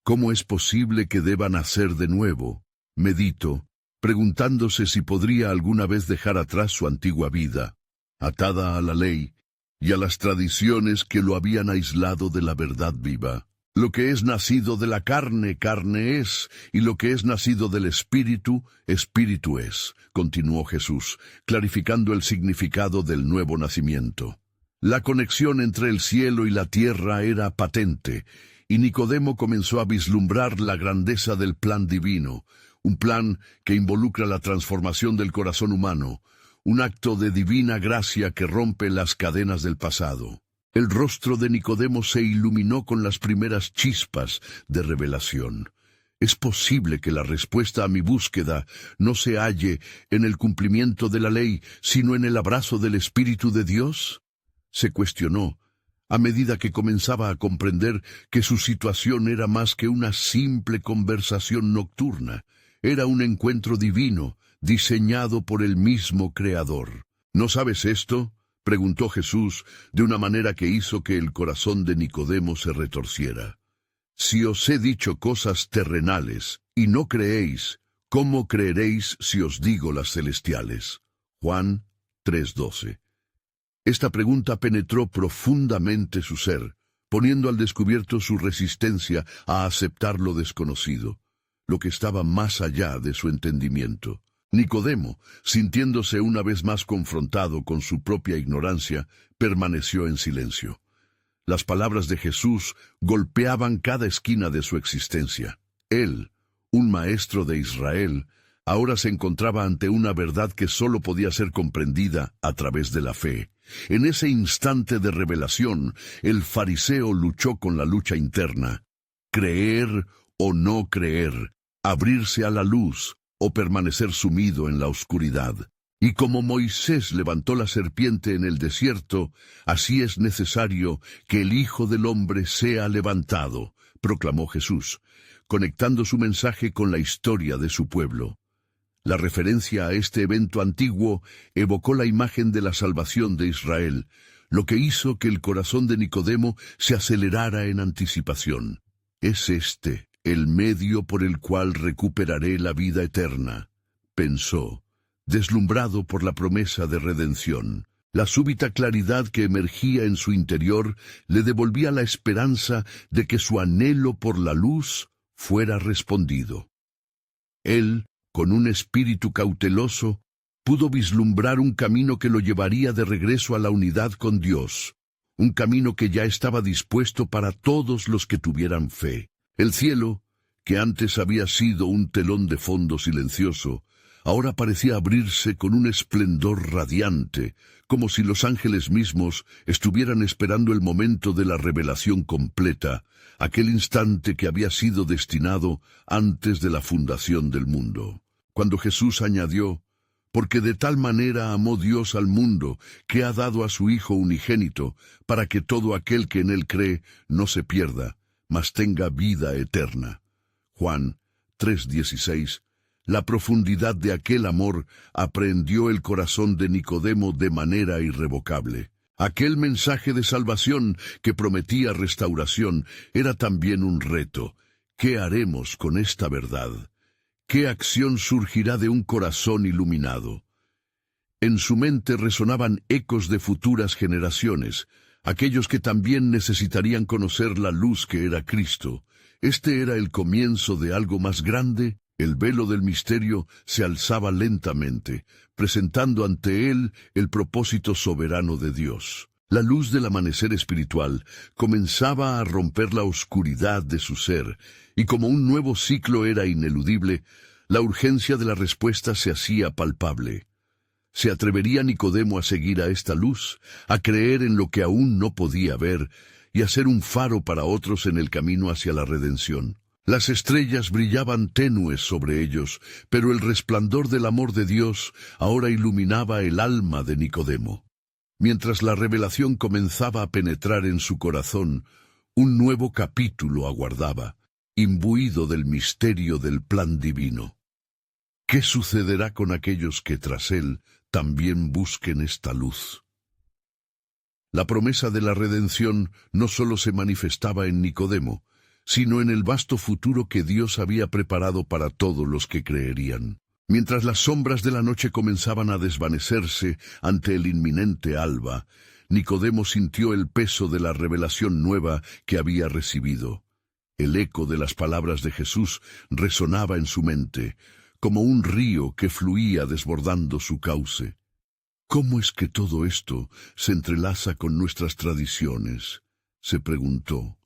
¿Cómo es posible que deba nacer de nuevo?, meditó, preguntándose si podría alguna vez dejar atrás su antigua vida, atada a la ley y a las tradiciones que lo habían aislado de la verdad viva. Lo que es nacido de la carne, carne es, y lo que es nacido del Espíritu, Espíritu es, continuó Jesús, clarificando el significado del nuevo nacimiento. La conexión entre el cielo y la tierra era patente, y Nicodemo comenzó a vislumbrar la grandeza del plan divino, un plan que involucra la transformación del corazón humano, un acto de divina gracia que rompe las cadenas del pasado. El rostro de Nicodemo se iluminó con las primeras chispas de revelación. ¿Es posible que la respuesta a mi búsqueda no se halle en el cumplimiento de la ley, sino en el abrazo del Espíritu de Dios? Se cuestionó, a medida que comenzaba a comprender que su situación era más que una simple conversación nocturna. Era un encuentro divino, diseñado por el mismo Creador. ¿No sabes esto?, preguntó Jesús de una manera que hizo que el corazón de Nicodemo se retorciera. Si os he dicho cosas terrenales y no creéis, ¿cómo creeréis si os digo las celestiales? Juan 3:12. Esta pregunta penetró profundamente su ser, poniendo al descubierto su resistencia a aceptar lo desconocido, lo que estaba más allá de su entendimiento. Nicodemo, sintiéndose una vez más confrontado con su propia ignorancia, permaneció en silencio. Las palabras de Jesús golpeaban cada esquina de su existencia. Él, un maestro de Israel, ahora se encontraba ante una verdad que sólo podía ser comprendida a través de la fe. En ese instante de revelación, el fariseo luchó con la lucha interna. Creer o no creer, abrirse a la luz o permanecer sumido en la oscuridad. Y como Moisés levantó la serpiente en el desierto, así es necesario que el Hijo del Hombre sea levantado, proclamó Jesús, conectando su mensaje con la historia de su pueblo. La referencia a este evento antiguo evocó la imagen de la salvación de Israel, lo que hizo que el corazón de Nicodemo se acelerara en anticipación. Es este el medio por el cual recuperaré la vida eterna, pensó, deslumbrado por la promesa de redención. La súbita claridad que emergía en su interior le devolvía la esperanza de que su anhelo por la luz fuera respondido. Él, con un espíritu cauteloso, pudo vislumbrar un camino que lo llevaría de regreso a la unidad con Dios, un camino que ya estaba dispuesto para todos los que tuvieran fe. El cielo, que antes había sido un telón de fondo silencioso, ahora parecía abrirse con un esplendor radiante, como si los ángeles mismos estuvieran esperando el momento de la revelación completa, aquel instante que había sido destinado antes de la fundación del mundo. Cuando Jesús añadió, «Porque de tal manera amó Dios al mundo, que ha dado a su Hijo unigénito, para que todo aquel que en él cree no se pierda, mas tenga vida eterna». Juan 3:16. La profundidad de aquel amor aprehendió el corazón de Nicodemo de manera irrevocable. Aquel mensaje de salvación que prometía restauración era también un reto. ¿Qué haremos con esta verdad? ¿Qué acción surgirá de un corazón iluminado? En su mente resonaban ecos de futuras generaciones, aquellos que también necesitarían conocer la luz que era Cristo. Este era el comienzo de algo más grande. El velo del misterio se alzaba lentamente, presentando ante él el propósito soberano de Dios. La luz del amanecer espiritual comenzaba a romper la oscuridad de su ser, y como un nuevo ciclo era ineludible, la urgencia de la respuesta se hacía palpable. ¿Se atrevería Nicodemo a seguir a esta luz, a creer en lo que aún no podía ver, y a ser un faro para otros en el camino hacia la redención? Las estrellas brillaban tenues sobre ellos, pero el resplandor del amor de Dios ahora iluminaba el alma de Nicodemo. Mientras la revelación comenzaba a penetrar en su corazón, un nuevo capítulo aguardaba, imbuido del misterio del plan divino. ¿Qué sucederá con aquellos que tras él también busquen esta luz? La promesa de la redención no solo se manifestaba en Nicodemo, sino en el vasto futuro que Dios había preparado para todos los que creerían. Mientras las sombras de la noche comenzaban a desvanecerse ante el inminente alba, Nicodemo sintió el peso de la revelación nueva que había recibido. El eco de las palabras de Jesús resonaba en su mente, como un río que fluía desbordando su cauce. ¿Cómo es que todo esto se entrelaza con nuestras tradiciones?, se preguntó.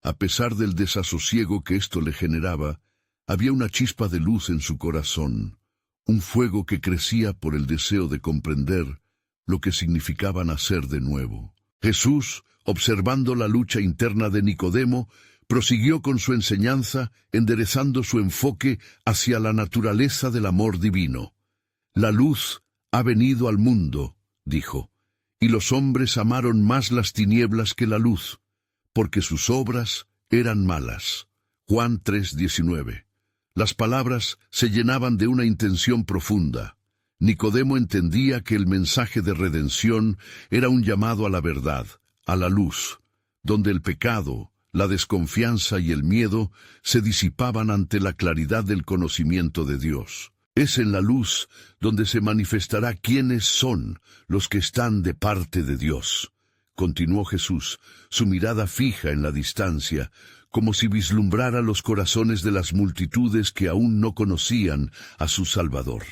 A pesar del desasosiego que esto le generaba, había una chispa de luz en su corazón, un fuego que crecía por el deseo de comprender lo que significaba nacer de nuevo. Jesús, observando la lucha interna de Nicodemo, prosiguió con su enseñanza, enderezando su enfoque hacia la naturaleza del amor divino. La luz ha venido al mundo, dijo, y los hombres amaron más las tinieblas que la luz, porque sus obras eran malas. Juan 3:19. Las palabras se llenaban de una intención profunda. Nicodemo entendía que el mensaje de redención era un llamado a la verdad, a la luz, donde el pecado, la desconfianza y el miedo se disipaban ante la claridad del conocimiento de Dios. Es en la luz donde se manifestará quiénes son los que están de parte de Dios. Continuó Jesús, su mirada fija en la distancia, como si vislumbrara los corazones de las multitudes que aún no conocían a su Salvador.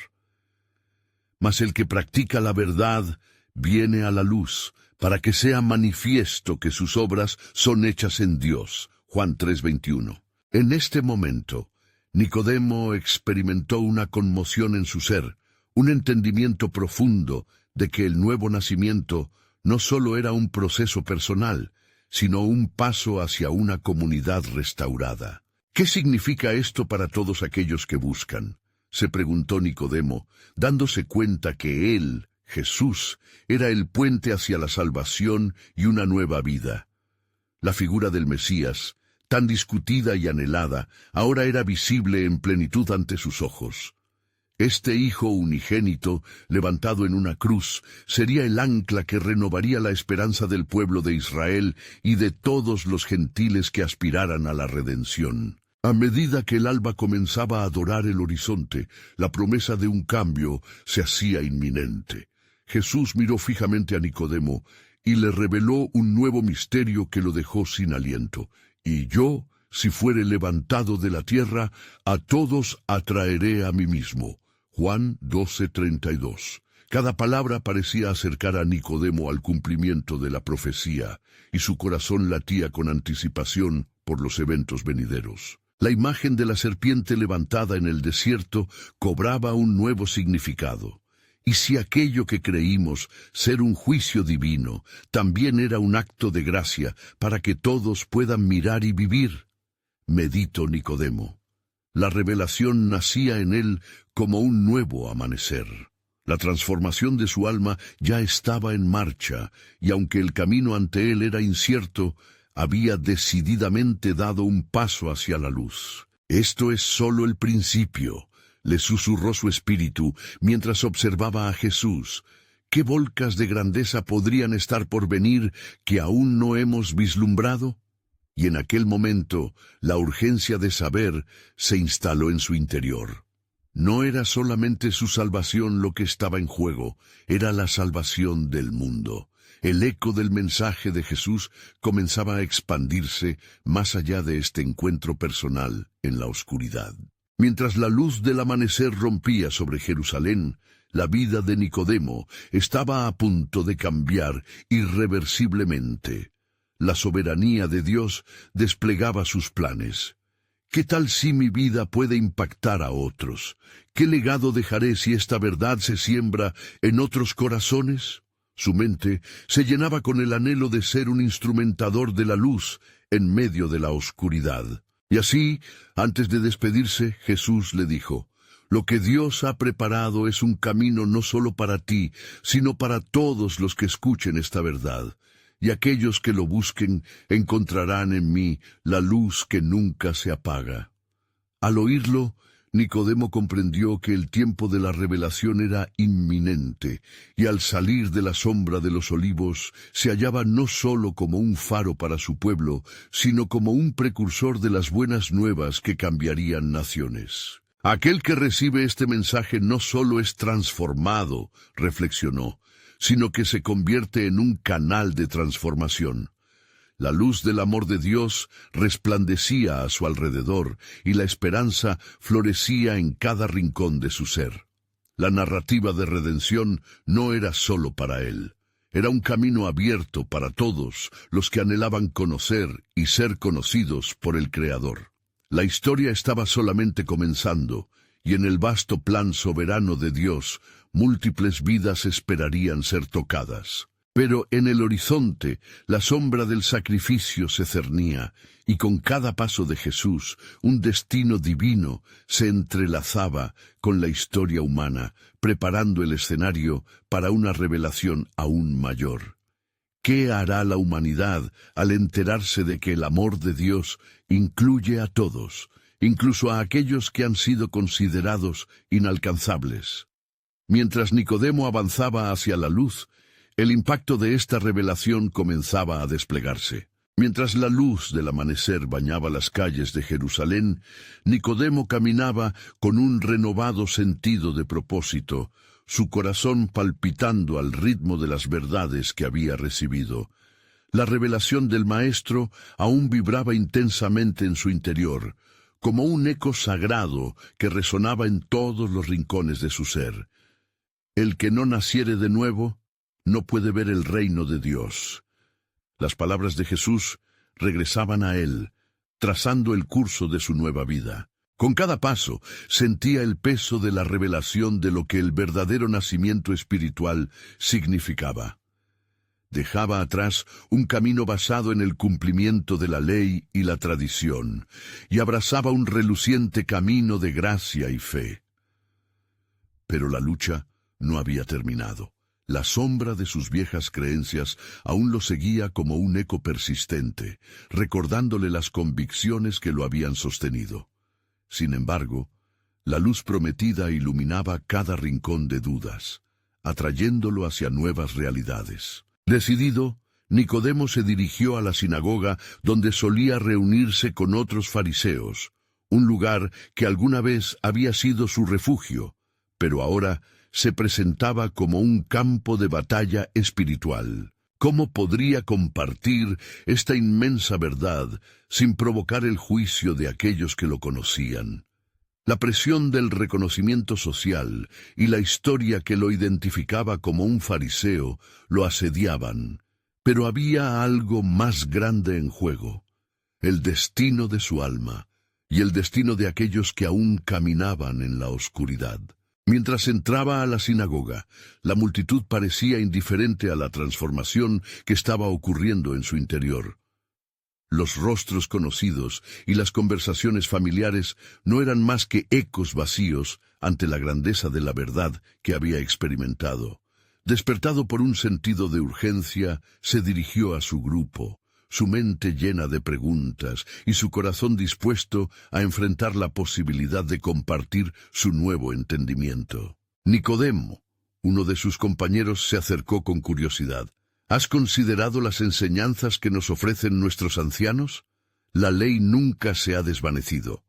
Mas el que practica la verdad viene a la luz, para que sea manifiesto que sus obras son hechas en Dios. Juan 3:21. En este momento, Nicodemo experimentó una conmoción en su ser, un entendimiento profundo de que el nuevo nacimiento no solo era un proceso personal, sino un paso hacia una comunidad restaurada. ¿Qué significa esto para todos aquellos que buscan?, se preguntó Nicodemo, dándose cuenta que él, Jesús, era el puente hacia la salvación y una nueva vida. La figura del Mesías, tan discutida y anhelada, ahora era visible en plenitud ante sus ojos. Este Hijo unigénito, levantado en una cruz, sería el ancla que renovaría la esperanza del pueblo de Israel y de todos los gentiles que aspiraran a la redención. A medida que el alba comenzaba a dorar el horizonte, la promesa de un cambio se hacía inminente. Jesús miró fijamente a Nicodemo y le reveló un nuevo misterio que lo dejó sin aliento. Y yo, si fuere levantado de la tierra, a todos atraeré a mí mismo. Juan 12:32. Cada palabra parecía acercar a Nicodemo al cumplimiento de la profecía, y su corazón latía con anticipación por los eventos venideros. La imagen de la serpiente levantada en el desierto cobraba un nuevo significado. Y si aquello que creímos ser un juicio divino también era un acto de gracia para que todos puedan mirar y vivir, meditó Nicodemo. La revelación nacía en él como un nuevo amanecer. La transformación de su alma ya estaba en marcha, y aunque el camino ante él era incierto, había decididamente dado un paso hacia la luz. Esto es solo el principio, le susurró su espíritu mientras observaba a Jesús. ¿Qué volcas de grandeza podrían estar por venir que aún no hemos vislumbrado? Y en aquel momento, la urgencia de saber se instaló en su interior. No era solamente su salvación lo que estaba en juego, era la salvación del mundo. El eco del mensaje de Jesús comenzaba a expandirse más allá de este encuentro personal en la oscuridad. Mientras la luz del amanecer rompía sobre Jerusalén, la vida de Nicodemo estaba a punto de cambiar irreversiblemente. La soberanía de Dios desplegaba sus planes. ¿Qué tal si mi vida puede impactar a otros? ¿Qué legado dejaré si esta verdad se siembra en otros corazones? Su mente se llenaba con el anhelo de ser un instrumentador de la luz en medio de la oscuridad. Y así, antes de despedirse, Jesús le dijo: «Lo que Dios ha preparado es un camino no solo para ti, sino para todos los que escuchen esta verdad. Y aquellos que lo busquen encontrarán en mí la luz que nunca se apaga». Al oírlo, Nicodemo comprendió que el tiempo de la revelación era inminente, y al salir de la sombra de los olivos se hallaba no solo como un faro para su pueblo, sino como un precursor de las buenas nuevas que cambiarían naciones. Aquel que recibe este mensaje no solo es transformado, reflexionó, sino que se convierte en un canal de transformación. La luz del amor de Dios resplandecía a su alrededor y la esperanza florecía en cada rincón de su ser. La narrativa de redención no era solo para él. Era un camino abierto para todos los que anhelaban conocer y ser conocidos por el Creador. La historia estaba solamente comenzando, y en el vasto plan soberano de Dios, múltiples vidas esperarían ser tocadas. Pero en el horizonte la sombra del sacrificio se cernía, y con cada paso de Jesús un destino divino se entrelazaba con la historia humana, preparando el escenario para una revelación aún mayor. ¿Qué hará la humanidad al enterarse de que el amor de Dios incluye a todos, incluso a aquellos que han sido considerados inalcanzables? Mientras Nicodemo avanzaba hacia la luz, el impacto de esta revelación comenzaba a desplegarse. Mientras la luz del amanecer bañaba las calles de Jerusalén, Nicodemo caminaba con un renovado sentido de propósito, su corazón palpitando al ritmo de las verdades que había recibido. La revelación del Maestro aún vibraba intensamente en su interior, como un eco sagrado que resonaba en todos los rincones de su ser. El que no naciere de nuevo no puede ver el reino de Dios. Las palabras de Jesús regresaban a él, trazando el curso de su nueva vida. Con cada paso sentía el peso de la revelación de lo que el verdadero nacimiento espiritual significaba. Dejaba atrás un camino basado en el cumplimiento de la ley y la tradición, y abrazaba un reluciente camino de gracia y fe. Pero la lucha no había terminado. La sombra de sus viejas creencias aún lo seguía como un eco persistente, recordándole las convicciones que lo habían sostenido. Sin embargo, la luz prometida iluminaba cada rincón de dudas, atrayéndolo hacia nuevas realidades. Decidido, Nicodemo se dirigió a la sinagoga donde solía reunirse con otros fariseos, un lugar que alguna vez había sido su refugio, pero ahora se presentaba como un campo de batalla espiritual. ¿Cómo podría compartir esta inmensa verdad sin provocar el juicio de aquellos que lo conocían? La presión del reconocimiento social y la historia que lo identificaba como un fariseo lo asediaban, pero había algo más grande en juego: el destino de su alma y el destino de aquellos que aún caminaban en la oscuridad. Mientras entraba a la sinagoga, la multitud parecía indiferente a la transformación que estaba ocurriendo en su interior. Los rostros conocidos y las conversaciones familiares no eran más que ecos vacíos ante la grandeza de la verdad que había experimentado. Despertado por un sentido de urgencia, se dirigió a su grupo, su mente llena de preguntas y su corazón dispuesto a enfrentar la posibilidad de compartir su nuevo entendimiento. Nicodemo, uno de sus compañeros, se acercó con curiosidad. ¿Has considerado las enseñanzas que nos ofrecen nuestros ancianos? La ley nunca se ha desvanecido.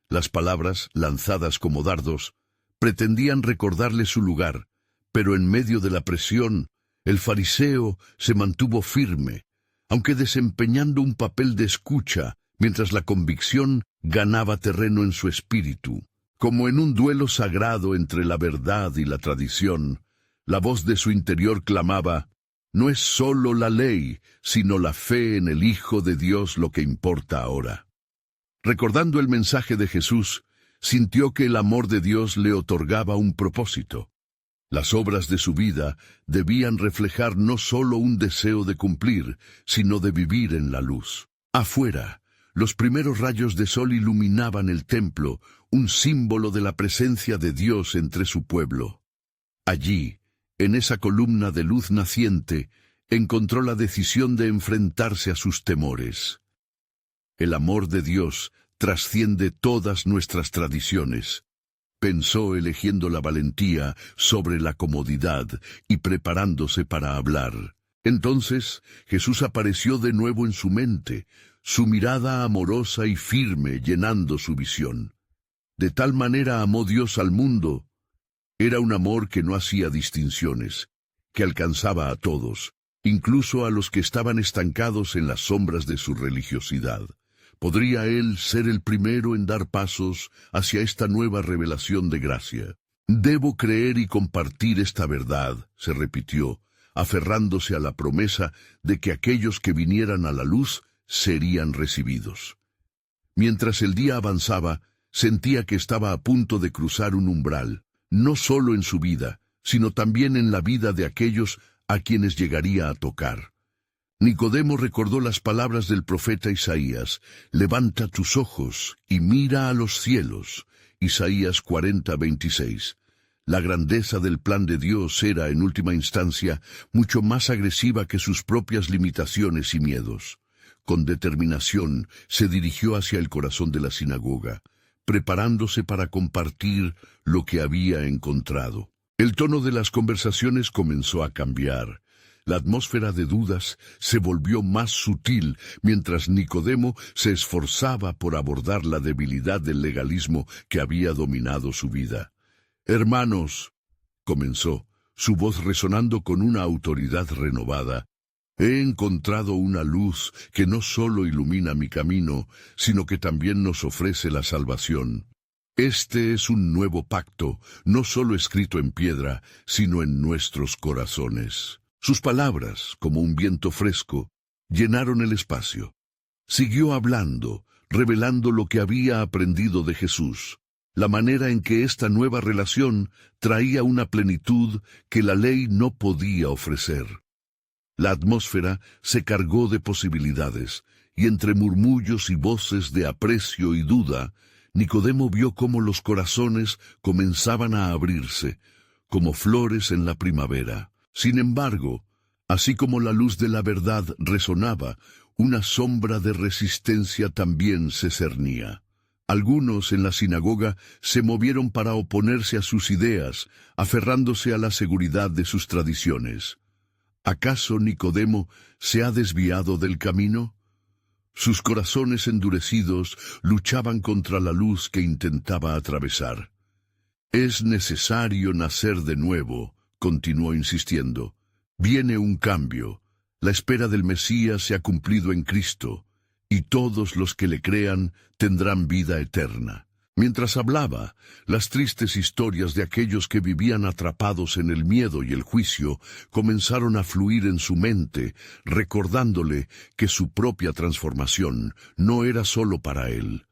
Las palabras, lanzadas como dardos, pretendían recordarle su lugar, pero en medio de la presión, el fariseo se mantuvo firme, aunque desempeñando un papel de escucha, mientras la convicción ganaba terreno en su espíritu. Como en un duelo sagrado entre la verdad y la tradición, la voz de su interior clamaba: no es solo la ley, sino la fe en el Hijo de Dios lo que importa ahora. Recordando el mensaje de Jesús, sintió que el amor de Dios le otorgaba un propósito. Las obras de su vida debían reflejar no solo un deseo de cumplir, sino de vivir en la luz. Afuera, los primeros rayos de sol iluminaban el templo, un símbolo de la presencia de Dios entre su pueblo. Allí, en esa columna de luz naciente, encontró la decisión de enfrentarse a sus temores. El amor de Dios trasciende todas nuestras tradiciones, pensó, eligiendo la valentía sobre la comodidad y preparándose para hablar. Entonces Jesús apareció de nuevo en su mente, su mirada amorosa y firme llenando su visión. De tal manera amó Dios al mundo. Era un amor que no hacía distinciones, que alcanzaba a todos, incluso a los que estaban estancados en las sombras de su religiosidad. ¿Podría él ser el primero en dar pasos hacia esta nueva revelación de gracia? Debo creer y compartir esta verdad, se repitió, aferrándose a la promesa de que aquellos que vinieran a la luz serían recibidos. Mientras el día avanzaba, sentía que estaba a punto de cruzar un umbral, no solo en su vida, sino también en la vida de aquellos a quienes llegaría a tocar. Nicodemo recordó las palabras del profeta Isaías: «Levanta tus ojos y mira a los cielos». Isaías 40:26. La grandeza del plan de Dios era, en última instancia, mucho más agresiva que sus propias limitaciones y miedos. Con determinación se dirigió hacia el corazón de la sinagoga, preparándose para compartir lo que había encontrado. El tono de las conversaciones comenzó a cambiar. La atmósfera de dudas se volvió más sutil mientras Nicodemo se esforzaba por abordar la debilidad del legalismo que había dominado su vida. «Hermanos», comenzó, su voz resonando con una autoridad renovada, «he encontrado una luz que no solo ilumina mi camino, sino que también nos ofrece la salvación. Este es un nuevo pacto, no solo escrito en piedra, sino en nuestros corazones». Sus palabras, como un viento fresco, llenaron el espacio. Siguió hablando, revelando lo que había aprendido de Jesús, la manera en que esta nueva relación traía una plenitud que la ley no podía ofrecer. La atmósfera se cargó de posibilidades, y entre murmullos y voces de aprecio y duda, Nicodemo vio cómo los corazones comenzaban a abrirse, como flores en la primavera. Sin embargo, así como la luz de la verdad resonaba, una sombra de resistencia también se cernía. Algunos en la sinagoga se movieron para oponerse a sus ideas, aferrándose a la seguridad de sus tradiciones. ¿Acaso Nicodemo se ha desviado del camino? Sus corazones endurecidos luchaban contra la luz que intentaba atravesar. «Es necesario nacer de nuevo», continuó insistiendo. «Viene un cambio. La espera del Mesías se ha cumplido en Cristo, y todos los que le crean tendrán vida eterna». Mientras hablaba, las tristes historias de aquellos que vivían atrapados en el miedo y el juicio comenzaron a fluir en su mente, recordándole que su propia transformación no era solo para él.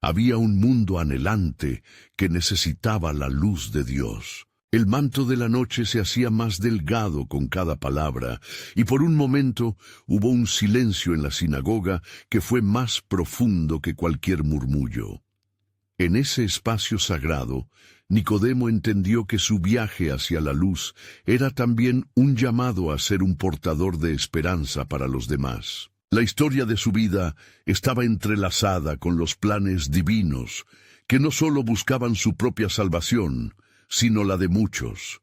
Había un mundo anhelante que necesitaba la luz de Dios. El manto de la noche se hacía más delgado con cada palabra, y por un momento hubo un silencio en la sinagoga que fue más profundo que cualquier murmullo. En ese espacio sagrado, Nicodemo entendió que su viaje hacia la luz era también un llamado a ser un portador de esperanza para los demás. La historia de su vida estaba entrelazada con los planes divinos, que no solo buscaban su propia salvación, sino la de muchos.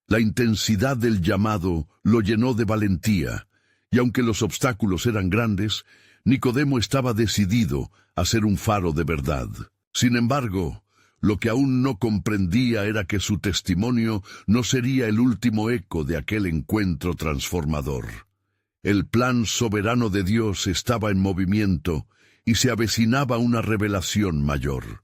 La intensidad del llamado lo llenó de valentía, y aunque los obstáculos eran grandes, Nicodemo estaba decidido a ser un faro de verdad. Sin embargo, lo que aún no comprendía era que su testimonio no sería el último eco de aquel encuentro transformador. El plan soberano de Dios estaba en movimiento y se avecinaba una revelación mayor.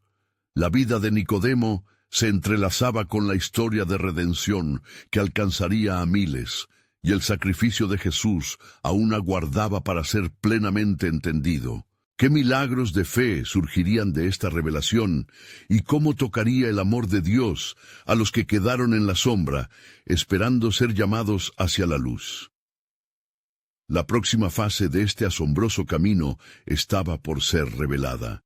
La vida de Nicodemo se entrelazaba con la historia de redención que alcanzaría a miles, y el sacrificio de Jesús aún aguardaba para ser plenamente entendido. ¿Qué milagros de fe surgirían de esta revelación? ¿Y cómo tocaría el amor de Dios a los que quedaron en la sombra, esperando ser llamados hacia la luz? La próxima fase de este asombroso camino estaba por ser revelada.